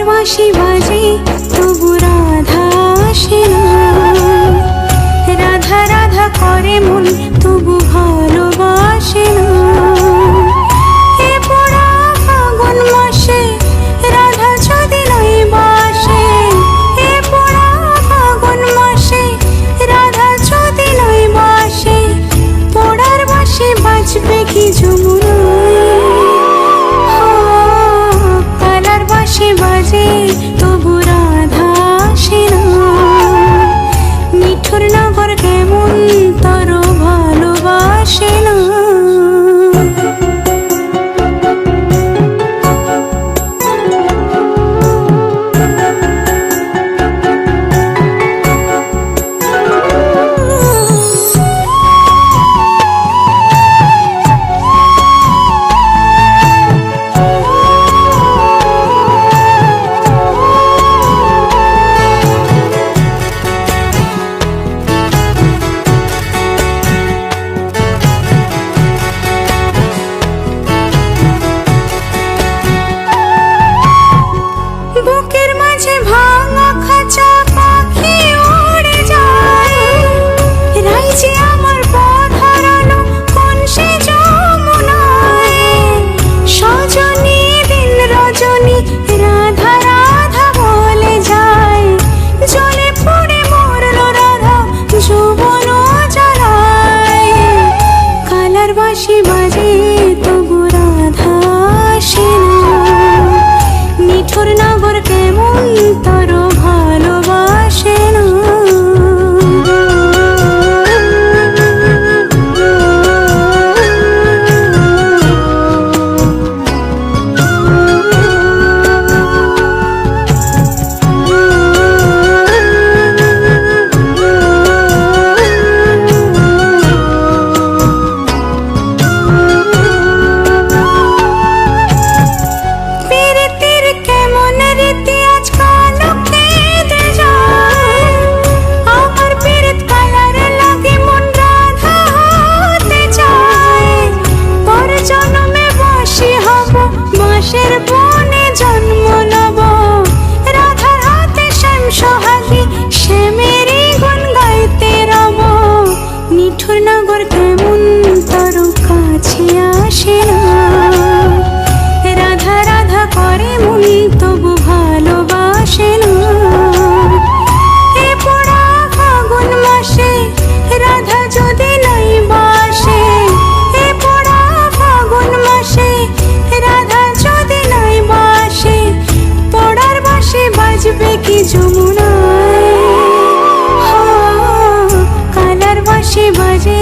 বাঁশি বাজে তবু রাধা আসে না, রাধা রাধা করে মন তবু ভালোবাসে না। এ পোড়া ফাগুন মাসে রাধা যদি নাই বাসে, এ পোড়া ফাগুন মাসে রাধা যদি নাই বাসে, পোড়ার বাঁশি বাজবে কি যমুনায়? কালার বাঁশি বাজে তবু রাধা আসে না, মিঠুর নগর কেমন তর ভালোবাসে না। বুকের মাঝে ভাঙা খাঁচা পাখি উড়ে যায়, রাইছে আমার পথ হারানো কোন সে যমুনায়। সজনী দিন রজনী রাধা রাধা বলে যায়, জলে পড়ে মরল রাধা যৌবন জ্বালায়। কালার বাঁশি বাজে তবু রাধা আসে না, মিঠুর নগর কেমন তর ভালোবাসে না। পীড়িতের কেমন রীতি আজকাল কেঁদে যায়, আমার পীড়িত কালার লাগে মন রাধা হতে চায়। পর জন্মে বাঁশি হব বাঁশের বনে জন্ম নেব, রাধার হাতে শ্যাম সোহাগী শ্যামেরই গুণ গাইতে রব। মিঠুর নগর কেমন তর কাছে আসে না, রাধা রাধা করে মন তবু ভালোবাসে না। এ পোড়া ফাগুন মাসে রাধা যদি নাই বাসে, এ পোড়া ফাগুন মাসে রাধা যদি নাই বাসে, পোড়ার বাঁশি বাজবে কি যমুনায়? কালার বাঁশি বাজে